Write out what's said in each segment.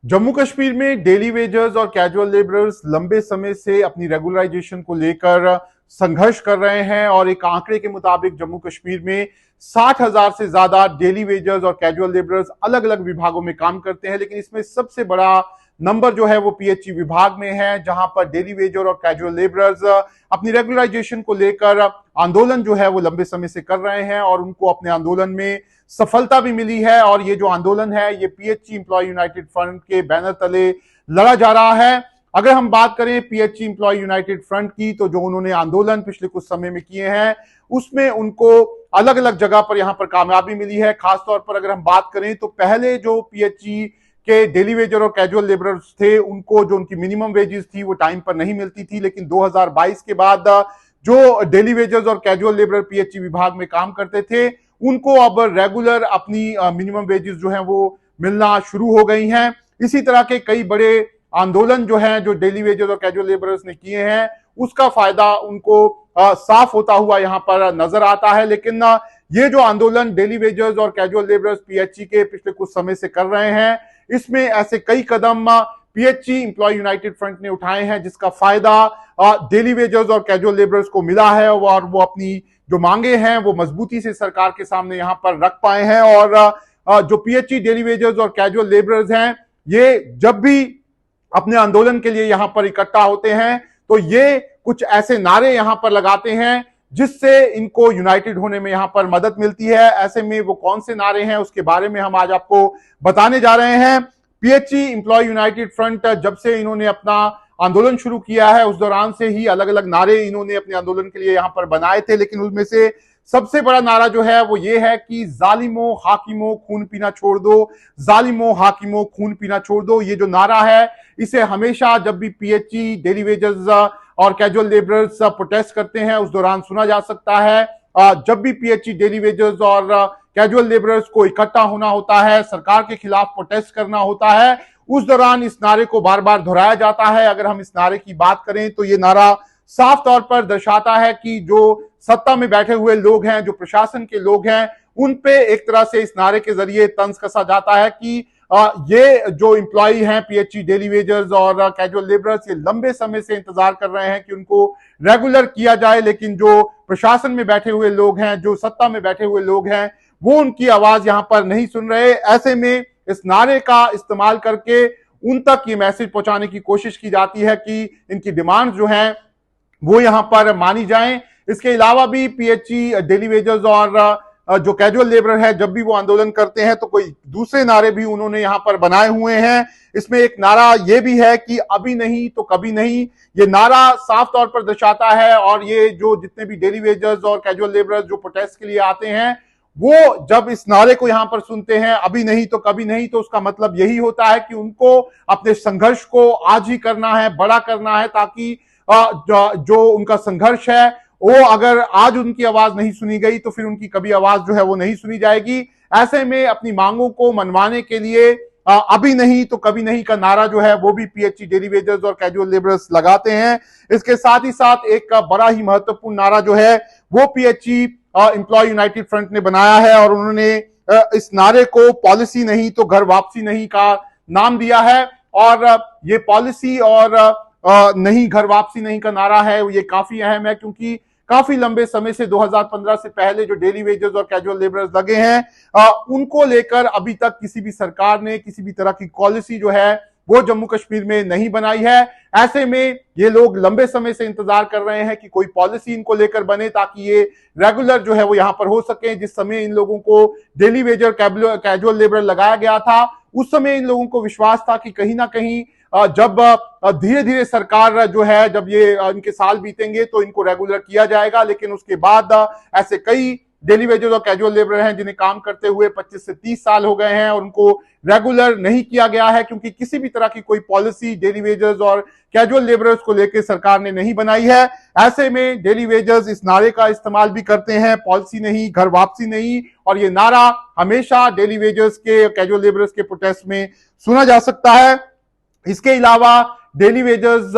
जम्मू कश्मीर में daily wagers और casual labourers लंबे समय से अपनी रेगुलराइजेशन को लेकर संघर्ष कर रहे हैं और एक आंकड़े के मुताबिक जम्मू कश्मीर में 60,000 से ज्यादा डेली वेजर्स और कैजुअल लेबरर्स अलग अलग विभागों में काम करते हैं। लेकिन इसमें सबसे बड़ा नंबर जो है वो पीएचई विभाग में है, जहां पर डेली वेजर और कैजुअल लेबरर्स अपनी रेगुलराइजेशन को लेकर आंदोलन जो है वो लंबे समय से कर रहे हैं और उनको अपने आंदोलन में सफलता भी मिली है। और ये जो आंदोलन है ये पीएचई एम्प्लॉय यूनाइटेड फ्रंट के बैनर तले लड़ा जा रहा है। अगर हम बात करें पीएचई एम्प्लॉय यूनाइटेड फ्रंट की, तो जो उन्होंने आंदोलन पिछले कुछ समय में किए हैं उसमें उनको अलग अलग जगह पर यहां पर कामयाबी मिली है। खासतौर पर अगर हम बात करें तो पहले जो पीएचई के डेली वेजर और कैजुअल लेबरर्स थे उनको जो उनकी मिनिमम वेजेस थी वो टाइम पर नहीं मिलती थी, लेकिन 2022 के बाद जो डेली वेजर्स और कैजुअल लेबर पीएचई विभाग में काम करते थे उनको अब रेगुलर अपनी मिनिमम वेजेस जो है वो मिलना शुरू हो गई हैं। इसी तरह के कई बड़े आंदोलन जो है जो डेली वेजर्स और कैजुअल लेबरर्स ने किए हैं उसका फायदा उनको साफ होता हुआ यहां पर नजर आता है। लेकिन ये जो आंदोलन डेली वेजर्स और कैजुअल लेबरर्स पीएचई के पिछले कुछ समय से कर रहे हैं, इसमें ऐसे कई कदम पीएचई एम्प्लॉय यूनाइटेड फ्रंट ने उठाए हैं जिसका फायदा डेली वेजर्स और कैजुअल लेबरर्स को मिला है और वो अपनी जो मांगे हैं वो मजबूती से सरकार के सामने यहां पर रख पाए हैं। और जो पीएचई डेली वेजर्स और कैजुअल लेबरर्स हैं ये जब भी अपने आंदोलन के लिए यहां पर इकट्ठा होते हैं तो ये कुछ ऐसे नारे यहां पर लगाते हैं जिससे इनको यूनाइटेड होने में यहां पर मदद मिलती है। ऐसे में वो कौन से नारे हैं उसके बारे में हम आज आपको बताने जा रहे हैं। पीएचई एम्प्लॉय यूनाइटेड फ्रंट जब से इन्होंने अपना आंदोलन शुरू किया है उस दौरान से ही अलग अलग नारे इन्होंने अपने आंदोलन के लिए यहां पर बनाए थे, लेकिन उनमें से सबसे बड़ा नारा जो है वो ये है कि जालिमो हाकिमो खून पीना छोड़ दो, जालिमो हाकिमो खून पीना छोड़ दो। ये जो नारा है इसे हमेशा जब भी पीएचई डेली वेजर्स और कैजुअल लेबरर्स प्रोटेस्ट करते हैं उस दौरान सुना जा सकता है। जब भी पीएचई डेली वेजर्स और कैजुअल लेबरर्स को इकट्ठा होना होता है, सरकार के खिलाफ प्रोटेस्ट करना होता है, उस दौरान इस नारे को बार बार दोहराया जाता है। अगर हम इस नारे की बात करें तो ये नारा साफ तौर पर दर्शाता है कि जो सत्ता में बैठे हुए लोग हैं, जो प्रशासन के लोग हैं, उन पे एक तरह से इस नारे के जरिए तंज कसा जाता है कि ये जो एम्प्लॉई हैं पीएचई डेली वेजर्स और कैजुअल लेबरर्स ये लंबे समय से इंतजार कर रहे हैं कि उनको रेगुलर किया जाए, लेकिन जो प्रशासन में बैठे हुए लोग हैं, जो सत्ता में बैठे हुए लोग हैं, वो उनकी आवाज यहां पर नहीं सुन रहे। ऐसे में इस नारे का इस्तेमाल करके उन तक ये मैसेज पहुंचाने की कोशिश की जाती है कि इनकी डिमांड जो है वो यहां पर मानी जाएं। इसके अलावा भी पीएचई डेली वेजर्स और जो कैजुअल लेबर है जब भी वो आंदोलन करते हैं तो कोई दूसरे नारे भी उन्होंने यहां पर बनाए हुए हैं। इसमें एक नारा ये भी है कि अभी नहीं तो कभी नहीं। ये नारा साफ तौर पर दर्शाता है और ये जो जितने भी डेली वेजर्स और कैजुअल लेबरर्स जो प्रोटेस्ट के लिए आते हैं वो जब इस नारे को यहां पर सुनते हैं अभी नहीं तो कभी नहीं, तो उसका मतलब यही होता है कि उनको अपने संघर्ष को आज ही करना है, बड़ा करना है, ताकि जो उनका संघर्ष है वो अगर आज उनकी आवाज नहीं सुनी गई तो फिर उनकी कभी आवाज जो है वो नहीं सुनी जाएगी। ऐसे में अपनी मांगों को मनवाने के लिए अभी नहीं तो कभी नहीं का नारा जो है वो भी पीएचई डेली वेजर्स और कैजुअल लेबरर्स लगाते हैं। इसके साथ ही साथ एक बड़ा ही महत्वपूर्ण नारा जो है वो पीएचई एम्प्लॉय यूनाइटेड फ्रंट ने बनाया है और उन्होंने इस नारे को पॉलिसी नहीं तो घर वापसी नहीं का नाम दिया है। और ये पॉलिसी और नहीं घर वापसी नहीं का नारा है ये काफी अहम है, क्योंकि काफी लंबे समय से 2015 से पहले जो डेली वेजर्स और कैजुअल लेबरर्स लगे हैं उनको लेकर अभी तक किसी भी सरकार ने किसी भी तरह की पॉलिसी जो है वो जम्मू कश्मीर में नहीं बनाई है। ऐसे में ये लोग लंबे समय से इंतजार कर रहे हैं कि कोई पॉलिसी इनको लेकर बने ताकि ये रेगुलर जो है वो यहां पर हो सके। जिस समय इन लोगों को डेली वेजर कैजुअल लेबर लगाया गया था उस समय इन लोगों को विश्वास था कि कहीं ना कहीं जब धीरे धीरे सरकार जो है जब ये इनके साल बीतेंगे तो इनको रेगुलर किया जाएगा। लेकिन उसके बाद ऐसे कई डेली वेजर्स और कैजुअल लेबर हैं जिन्हें काम करते हुए 25 से 30 साल हो गए हैं और उनको रेगुलर नहीं किया गया है, क्योंकि किसी भी तरह की कोई पॉलिसी डेली वेजर्स और कैजुअल लेबरर्स को लेकर सरकार ने नहीं बनाई है। ऐसे में डेली वेजर्स इस नारे का इस्तेमाल भी करते हैं, पॉलिसी नहीं घर वापसी नहीं, और ये नारा हमेशा डेली वेजर्स के कैजुअल लेबरर्स के प्रोटेस्ट में सुना जा सकता है। इसके अलावा डेली वेजर्स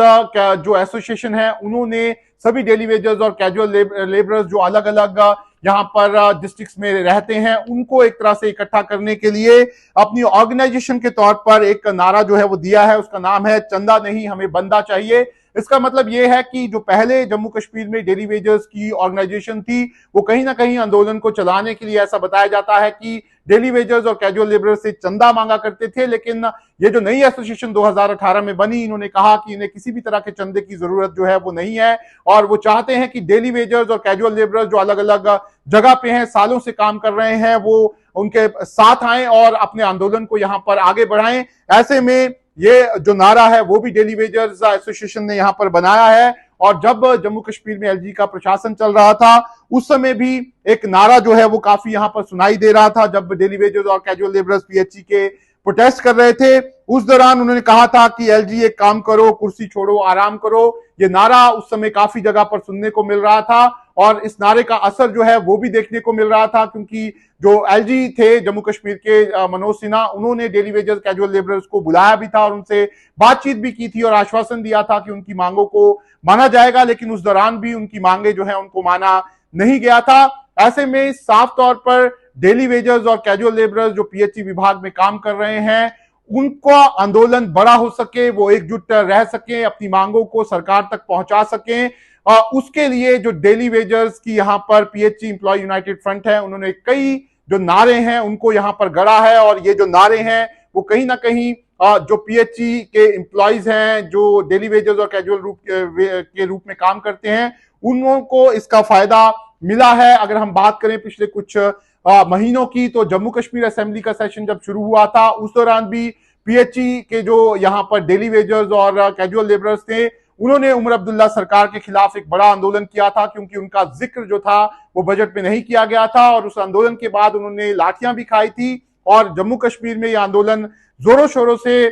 जो एसोसिएशन है उन्होंने सभी डेली वेजर्स और कैजुअल लेबरर्स जो अलग अलग यहाँ पर डिस्ट्रिक्ट्स में रहते हैं, उनको एक तरह से इकट्ठा करने के लिए अपनी ऑर्गेनाइजेशन के तौर पर एक नारा जो है वो दिया है। उसका नाम है चंदा नहीं हमें बंदा चाहिए। इसका मतलब यह है कि जो पहले जम्मू कश्मीर में डेली वेजर्स की ऑर्गेनाइजेशन थी, वो कहीं ना कहीं आंदोलन को चलाने के लिए ऐसा बताया जाता है कि डेली वेजर्स और कैजुअल लेबरर्स से चंदा मांगा करते थे। लेकिन ये जो नई एसोसिएशन 2018 में बनी, इन्होंने कहा कि इन्हें किसी भी तरह के चंदे की जरूरत जो है वो नहीं है, और वो चाहते हैं कि डेली वेजर्स और कैजुअल लेबरर्स जो अलग अलग जगह पे हैं, सालों से काम कर रहे हैं, वो उनके साथ आए और अपने आंदोलन को यहां पर आगे बढ़ाएं। ऐसे में ये जो नारा है वो भी डेली वेजर्स एसोसिएशन ने यहां पर बनाया है। और जब जम्मू कश्मीर में एलजी का प्रशासन चल रहा था, उस समय भी एक नारा जो है वो काफी यहां पर सुनाई दे रहा था। जब डेली वेजर्स और कैजुअल लेबरर्स पीएचई के प्रोटेस्ट कर रहे थे, उस दौरान उन्होंने कहा था कि एलजी एक काम करो, कुर्सी छोड़ो, आराम करो। ये नारा उस समय काफी जगह पर सुनने को मिल रहा था, और इस नारे का असर जो है वो भी देखने को मिल रहा था, क्योंकि जो एलजी थे जम्मू कश्मीर के मनोज सिन्हा, उन्होंने डेली वेजर्स कैजुअल लेबरर्स को बुलाया भी था और उनसे बातचीत भी की थी और आश्वासन दिया था कि उनकी मांगों को माना जाएगा। लेकिन उस दौरान भी उनकी मांगे जो है उनको माना नहीं गया था। ऐसे में साफ तौर पर डेली वेजर्स और कैजुअल लेबरर्स जो पीएचई विभाग में काम कर रहे हैं, उनका आंदोलन बड़ा हो सके, वो एकजुट रह सके, अपनी मांगों को सरकार तक पहुंचा सकें, उसके लिए जो डेली वेजर्स की यहाँ पर पीएचई एम्प्लॉय यूनाइटेड फ्रंट है, उन्होंने कई जो नारे हैं उनको यहाँ पर गढ़ा है। और ये जो नारे हैं वो कहीं ना कहीं जो पीएचई के एम्प्लॉयज हैं, जो डेली वेजर्स और कैजुअल के रूप में काम करते हैं, उनको इसका फायदा मिला है। अगर हम बात करें पिछले कुछ महीनों की, तो जम्मू कश्मीर असेंबली का सेशन जब शुरू हुआ था, उस दौरान भी पीएचई के जो यहाँ पर डेली वेजर्स और कैजुअल लेबरर्स थे, उन्होंने उमर अब्दुल्ला सरकार के खिलाफ एक बड़ा आंदोलन किया था, क्योंकि उनका जिक्र जो था वो बजट में नहीं किया गया था। और उस आंदोलन के बाद उन्होंने लाठियां भी खाई थी, और जम्मू कश्मीर में यह आंदोलन जोरों शोरों से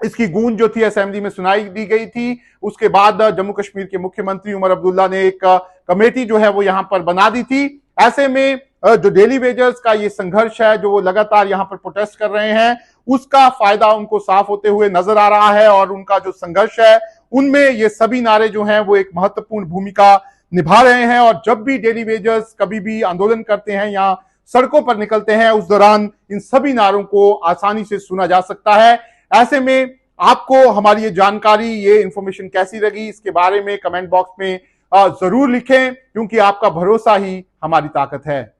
इसकी गूंज जो थी असेंबली में सुनाई दी गई थी। उसके बाद जम्मू कश्मीर के मुख्यमंत्री उमर अब्दुल्ला ने एक कमेटी जो है वो यहां पर बना दी थी। ऐसे में जो डेली वेजर्स का ये संघर्ष है, जो वो लगातार यहां पर प्रोटेस्ट कर रहे हैं, उसका फायदा उनको साफ होते हुए नजर आ रहा है। और उनका जो संघर्ष है, उनमें ये सभी नारे जो हैं वो एक महत्वपूर्ण भूमिका निभा रहे हैं। और जब भी डेली वेजर्स कभी भी आंदोलन करते हैं या सड़कों पर निकलते हैं, उस दौरान इन सभी नारों को आसानी से सुना जा सकता है। ऐसे में आपको हमारी ये जानकारी, ये इंफॉर्मेशन कैसी लगी, इसके बारे में कमेंट बॉक्स में जरूर लिखें, क्योंकि आपका भरोसा ही हमारी ताकत है।